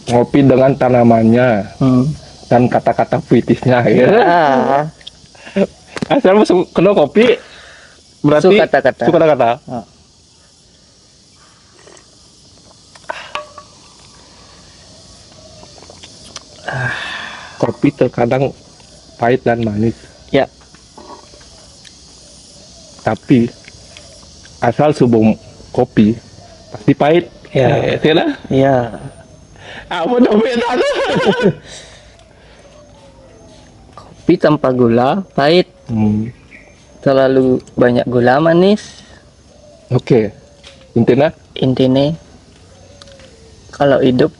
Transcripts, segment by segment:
ngopi dengan tanamannya dan kata-kata puitisnya ya. Saya masuk kena kopi berarti Suka kata-kata. suka kata. Kopi terkadang pahit dan manis. Ya. Tapi asal sebelum kopi pasti pahit. Ya. Tidak? Iya. Apa beda? Kopi tanpa gula pahit, terlalu banyak gula manis. Oke. Intinya Intinya kalau hidup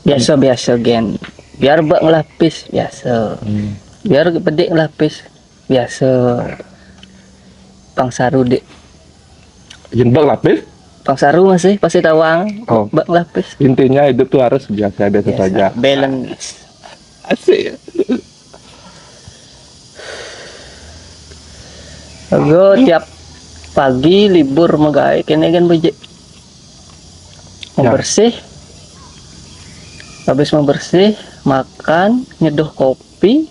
biasa-biasa gen. Biar bak ngelapis biasa. Biar pedik ngelapis biasa. Pangsaru dek. jendol lapis. Pangsaru masih pasti tawang. Oh. Bak ngelapis. Intinya hidup tuh harus biasa saja. Balance. Asik. Aku tiap pagi libur magai kene kan bejek membersih. Habis membersih, makan, nyeduh kopi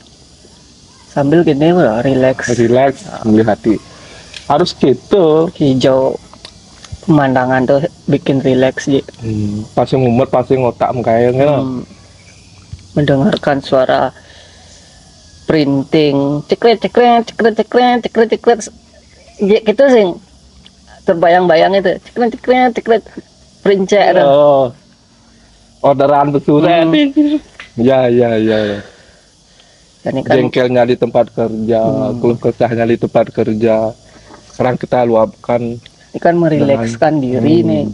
sambil gini relax. Relax, melihat hati. Harus gitu. Hijau pemandangan tuh bikin relax ji. Pasti mumet, pasti ngotak kayaknya. Mendengarkan suara printing cekret cekret cekret cekret cekret cekret gitu sih terbayang-bayang itu cekret cekret cekret princek itu. Oh. Orderan pesurat. Ya. Ini kan Jengkelnya di tempat kerja, keluh kesahnya di tempat kerja. Sekarang kita luapkan ini kan merilekskan diri nih.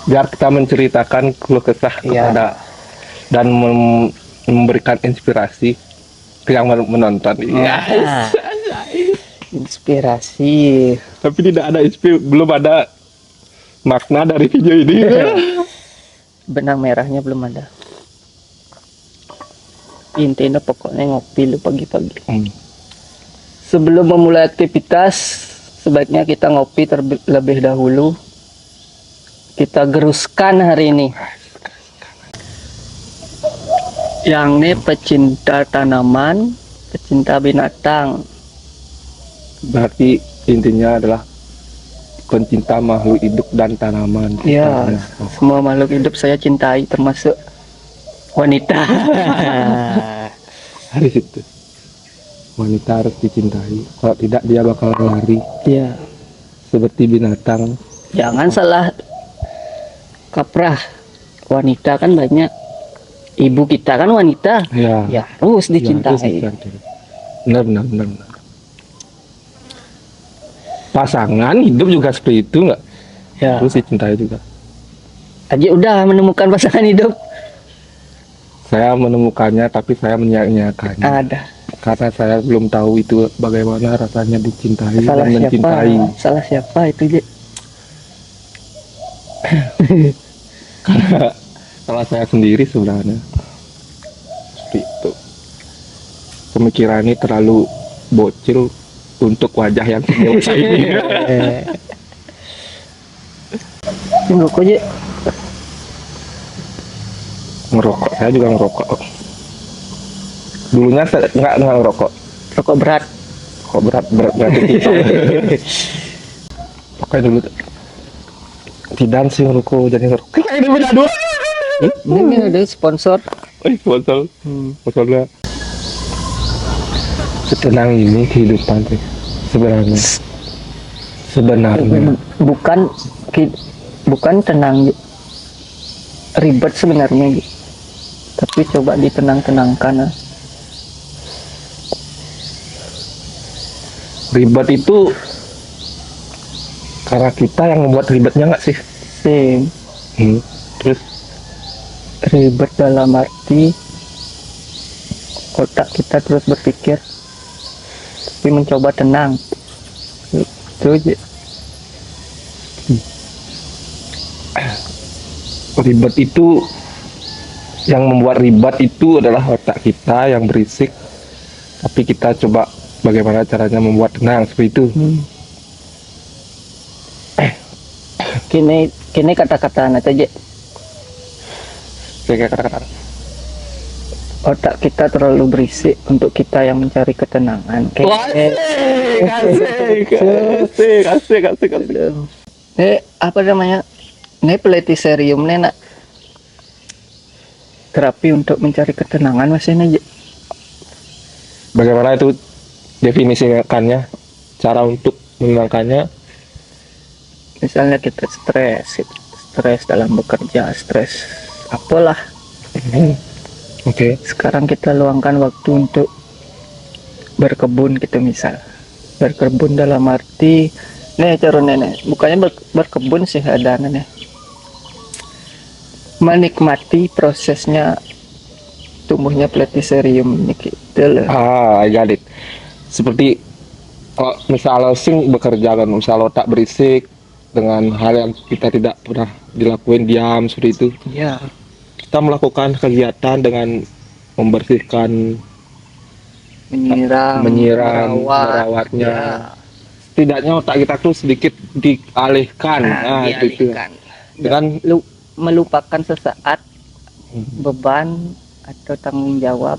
Biar kita menceritakan keluh kesah kepada dan memberikan inspirasi ke yang menonton. Yes. Inspirasi. Tapi tidak ada belum ada makna dari video ini. Benang merahnya belum ada. Intinya pokoknya ngopi lu pagi-pagi. Sebelum memulai aktivitas, sebaiknya kita ngopi terlebih dahulu. Kita geruskan hari ini. Yang ini pecinta tanaman, pecinta binatang. Berarti intinya adalah pencinta makhluk hidup dan tanaman. Ya, semua makhluk hidup saya cintai, termasuk wanita. Hari itu wanita harus dicintai. Kalau tidak dia bakal lari. Iya. Seperti binatang. Jangan salah kaprah. Wanita kan banyak. Ibu kita kan wanita. Ya harus dicintai. Benar. Pasangan hidup juga seperti itu nggak? Ya. Terus dicintai juga. Aji udah menemukan pasangan hidup. Saya menemukannya tapi saya menyia-nyiakannya. Ada. Karena saya belum tahu itu bagaimana rasanya dicintai Salah dan siapa? mencintai. Salah siapa itu, Ji? Karena salah saya sendiri sebenarnya. Seperti itu. Pemikiran ini terlalu bocil untuk wajah yang dewasa ini. Ngerokok, Ji. Ngerokok, saya juga ngerokok. Dulunya saya nggak ngerokok. Rokok berat. Kok berat berarti kita. Oke dulu. Tidak sih ngerokok jadi ngerokok. Kayak ini beda dua. Ini ada sponsor. Sponsor. Sponsornya. Setenang ini kehidupan sih sebenarnya. Bukan tenang, Ji. Ribet sebenarnya, Ji. Tapi coba ditenang-tenangkan. Ribet itu karena kita yang membuat ribetnya nggak sih? Terus Ribet dalam arti otak kita terus berpikir tapi mencoba tenang. Itu aja. Ribet itu yang membuat ribet itu adalah otak kita yang berisik, tapi kita coba bagaimana caranya membuat tenang seperti itu. Kini kata-kata aja. Kayak kata-kata. Otak kita terlalu berisik untuk kita yang mencari ketenangan. Asik. Apa namanya? Ini Platycerium nih nak terapi untuk mencari ketenangan mas ini. Bagaimana itu definisikannya? Cara untuk menenangkannya? Misalnya kita stres dalam bekerja, stres apalah. Oke. Sekarang kita luangkan waktu untuk berkebun gitu misal. Berkebun dalam arti cara nenek bukannya berkebun sih ada nenek. Menikmati prosesnya tumbuhnya Platycerium ini gitu loh. I got it. Seperti kalau misalnya sing bekerja kan, misalnya otak berisik dengan hal yang kita tidak pernah dilakuin, diam seperti itu. Iya. Kita melakukan kegiatan dengan membersihkan, menyiram, merawatnya. Ya. Setidaknya otak kita tuh sedikit dialihkan. Itu. Dengan melupakan sesaat beban atau tanggung jawab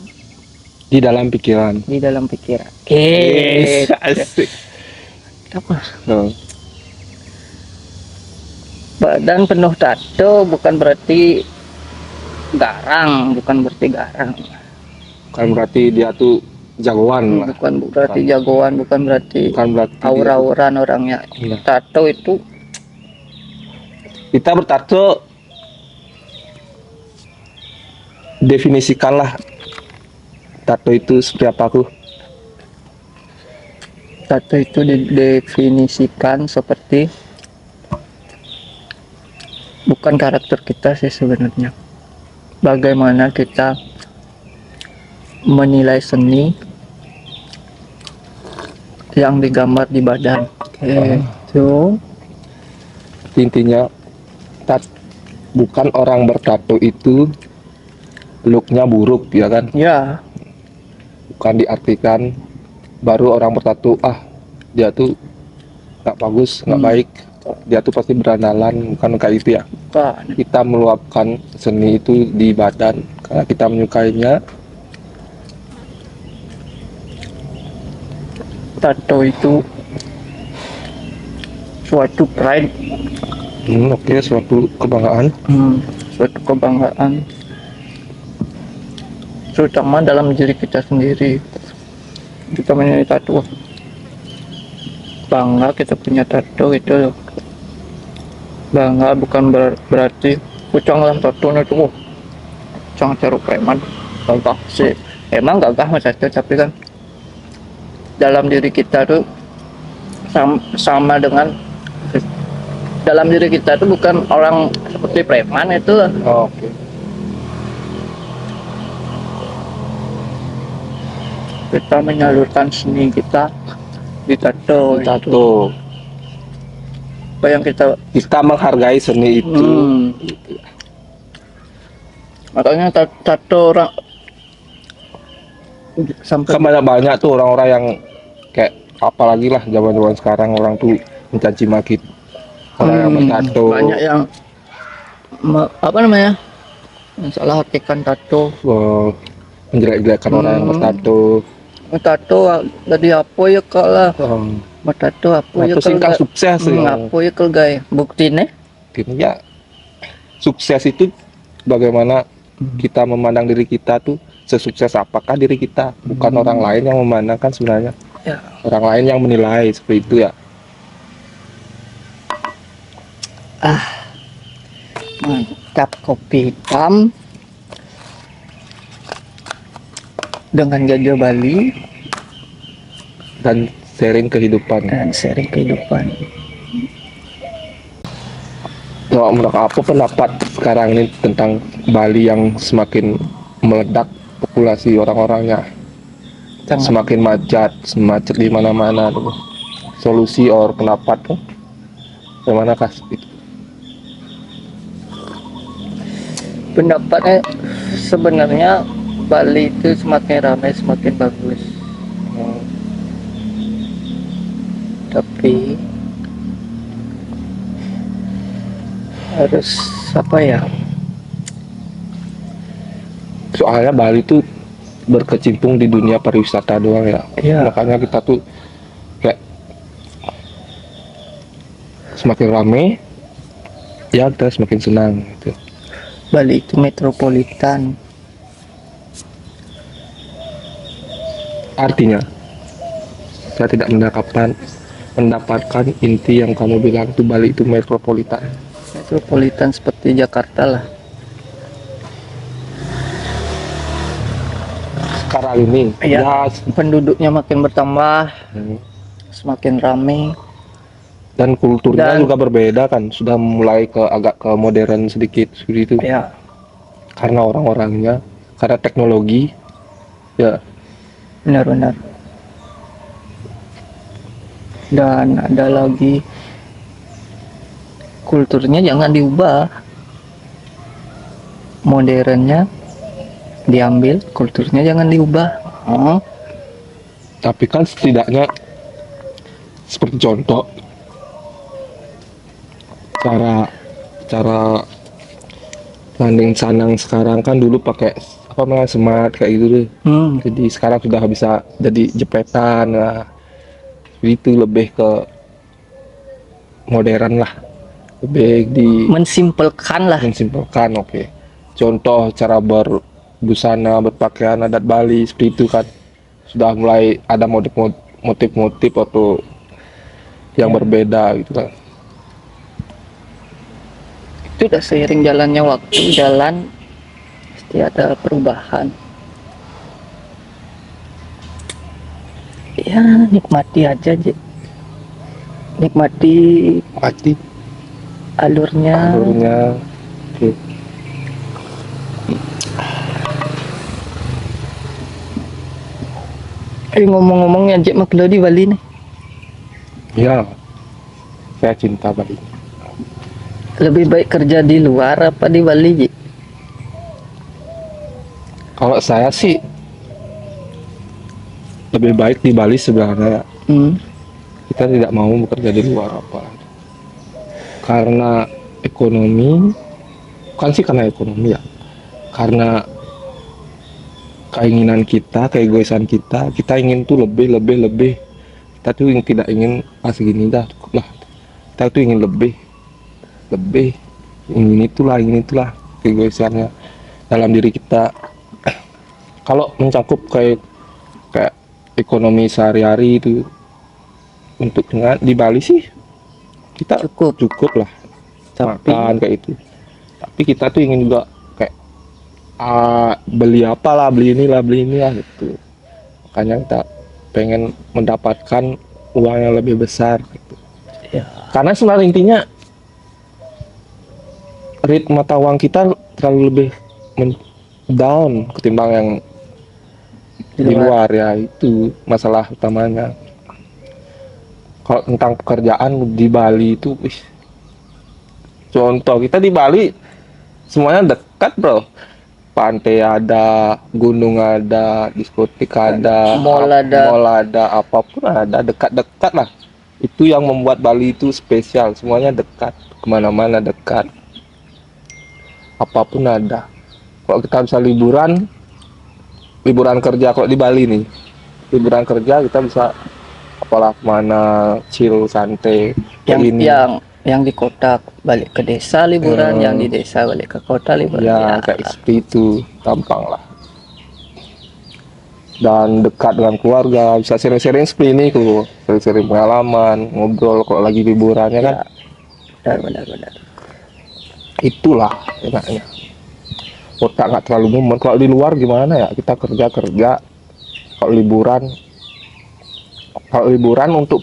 di dalam pikiran. Asik. Apa? No. Badan penuh tato bukan berarti garang. Bukan berarti dia tuh jagoan lah. Bukan berarti jagoan, bukan berarti aura-auran orangnya. Iya. Tato itu kita bertato, definisikanlah tato itu seperti apa aku? Tato itu didefinisikan seperti bukan karakter kita sih sebenarnya. Bagaimana kita menilai seni yang digambar di badan. Itu Intinya bukan orang bertato itu looknya buruk ya kan? ya Bukan diartikan baru orang bertato dia tuh nggak bagus, nggak baik, dia tuh pasti berandalan, bukan kayak itu ya. bukan. Kita meluapkan seni itu di badan karena kita menyukainya. Tato itu suatu pride, Oke, suatu kebanggaan. suatu kebanggaan, terutama dalam diri kita sendiri. Kita menjadi tato, bangga kita punya tato gitu loh. Bangga bukan berarti pucang lah tatonya tuh, pucang ceruk preman, gagah sih. Emang gagah mas tato, tapi kan dalam diri kita tuh sama dengan dalam diri kita tuh bukan orang seperti preman itu. Oke. Kita menyalurkan seni kita di tato. Apa yang kita menghargai seni itu. Makanya tato orang sampai Banyak tuh orang-orang yang kayak apalagi lah zaman sekarang orang tuh mencaci maki orang yang bertato. banyak yang apa namanya, salah artikan tato, menjelek-jelekan orang yang bertato. tato jadi apa ya kak lah, tato apa ya singkat sukses ya. apa ya kak guys, buktinya Ya sukses itu bagaimana kita memandang diri kita tuh, sesukses apakah diri kita, bukan orang lain yang memandangkan sebenarnya. ya. Orang lain yang menilai seperti itu ya. Mantap, kopi hitam dengan gajah Bali Dan sharing kehidupan. Nah, menurut apa pendapat sekarang ini tentang Bali yang semakin meledak populasi orang-orangnya? Semakin macet di mana-mana tuh. Solusi or pendapat tuh bagaimana kah itu? Pendapatnya sebenarnya Bali itu semakin ramai semakin bagus, tapi harus apa ya, soalnya Bali tuh berkecimpung di dunia pariwisata doang ya. Iya. Makanya kita tuh kayak semakin rame ya kita semakin senang gitu. Bali itu metropolitan. Artinya saya tidak mendapatkan inti yang kamu bilang tuh Bali itu metropolitan. Metropolitan seperti Jakarta lah. Sekarang ini Iya. Penduduknya makin bertambah, hmm, semakin ramai. dan kulturnya Dan- juga berbeda kan, sudah mulai ke agak ke modern sedikit seperti itu. Ya, Karena orang-orangnya, karena teknologi, ya benar-benar. Dan ada lagi, kulturnya jangan diubah, modernnya diambil, kulturnya jangan diubah. tapi kan setidaknya seperti contoh cara landing sanang sekarang kan dulu pakai apa namanya smart kayak gitu deh. Jadi sekarang sudah bisa jadi jepretan lah. Itu lebih ke modern lah. Lebih Mensimpelkan lah. mensimpelkan, oke. Contoh cara berbusana, berpakaian adat Bali seperti itu kan sudah mulai ada motif-motif atau yang berbeda gitu kan. Itu udah seiring jalannya waktu, pasti ada perubahan. Ya, nikmati aja, Ji. Nikmati Pasti alurnya. oke. Ngomong-ngomong ya, Ji, mak di Bali nih. Ya, saya cinta Bali. Lebih baik kerja di luar apa di Bali, Ji? Kalau saya sih lebih baik di Bali sebenarnya. Kita tidak mau bekerja di luar apa. Karena ekonomi, bukan sih karena ekonomi ya. Karena keinginan kita, keegoisan kita ingin tuh lebih. Kita tuh yang tidak ingin segini dah cukup lah. Kita tuh ingin lebih, ingin itulah keegoisannya dalam diri kita. Kalau mencakup kayak ekonomi sehari-hari itu untuk di Bali sih kita cukup lah makan kayak itu. Tapi kita tuh ingin juga kayak beli apalah, beli inilah gitu. Makanya kita pengen mendapatkan uang yang lebih besar gitu. Ya. Karena sebenarnya intinya rate mata uang kita terlalu lebih down ketimbang yang di luar ya, itu masalah utamanya. Kalau tentang pekerjaan di Bali itu, contoh kita di Bali semuanya dekat bro, pantai ada, gunung ada, diskotik ada, Mall ada, apapun ada, dekat-dekat lah. Itu yang membuat Bali itu spesial, semuanya dekat, kemana-mana dekat, apapun ada. Kalau kita bisa liburan kerja, kalau di Bali nih liburan kerja kita bisa apalah mana chill santai yang di kota balik ke desa liburan, yang di desa balik ke kota liburan ya, kayak seperti itu, gampang lah dan dekat dengan keluarga, bisa sering-sering seperti ini tuh, sering-sering pengalaman ngobrol kalau lagi liburannya kan. Benar. Itulah enaknya, otak nggak terlalu mumet. Kalau di luar gimana ya, kita kerja kalau liburan untuk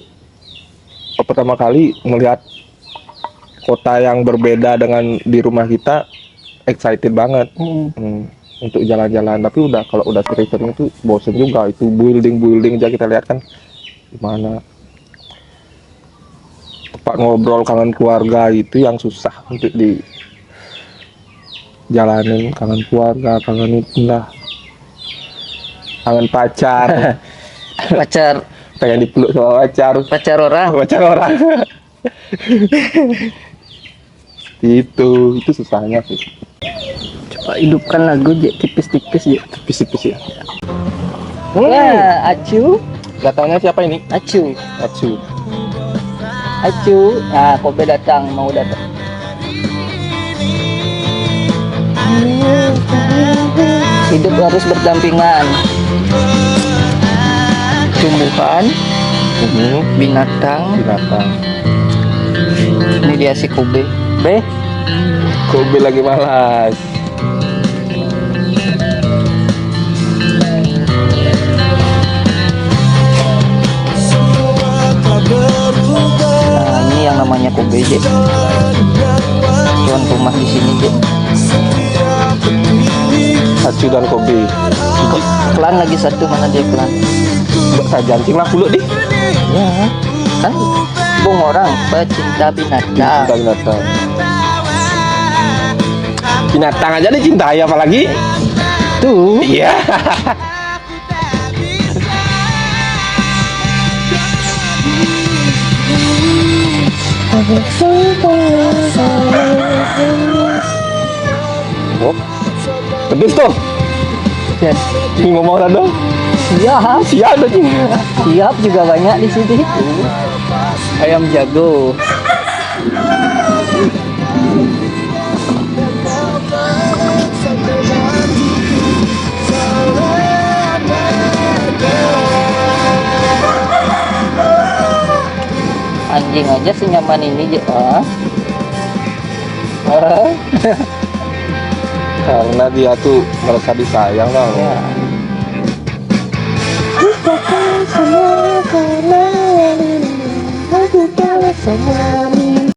pertama kali melihat kota yang berbeda dengan di rumah kita, excited banget untuk jalan-jalan. Tapi kalau udah sering-sering itu bosen juga, itu building aja kita lihat kan gimana. Tempat ngobrol, kangen keluarga itu yang susah untuk jalanin, kangen keluarga, kangen itulah, kangen pacar pengen dipeluk sama pacar orang itu susahnya sih. hidupkan lagu je tipis-tipis je. Tipis-tipis ya. Ya, acu, Datangnya siapa ini? acu, Acu. acu. Nah, Kobe datang, mau datang. Hidup harus berdampingan. Tumbuhan, binatang. Binatang. Ini dia si Kobe. Be, Kobe lagi malas. nah ini yang namanya Kobe je. Tuan rumah di sini je. Acu dan Kobe. Klan lagi satu, mana dia klan? Saya jancing lah pula di. Ya, kan bung orang pecinta binatang. Cinta binatang. Binatang aja dicintai apalagi. Tuh, Iya. Oh, pedis tuh. dan Ini ngomong dong. siap, Siap tuh cing. siap juga banyak di sini. Ayam jago. Anjing aja senyaman ini je. Karena dia tuh merasa disayang bang. Ya. Semua karena aku tak sama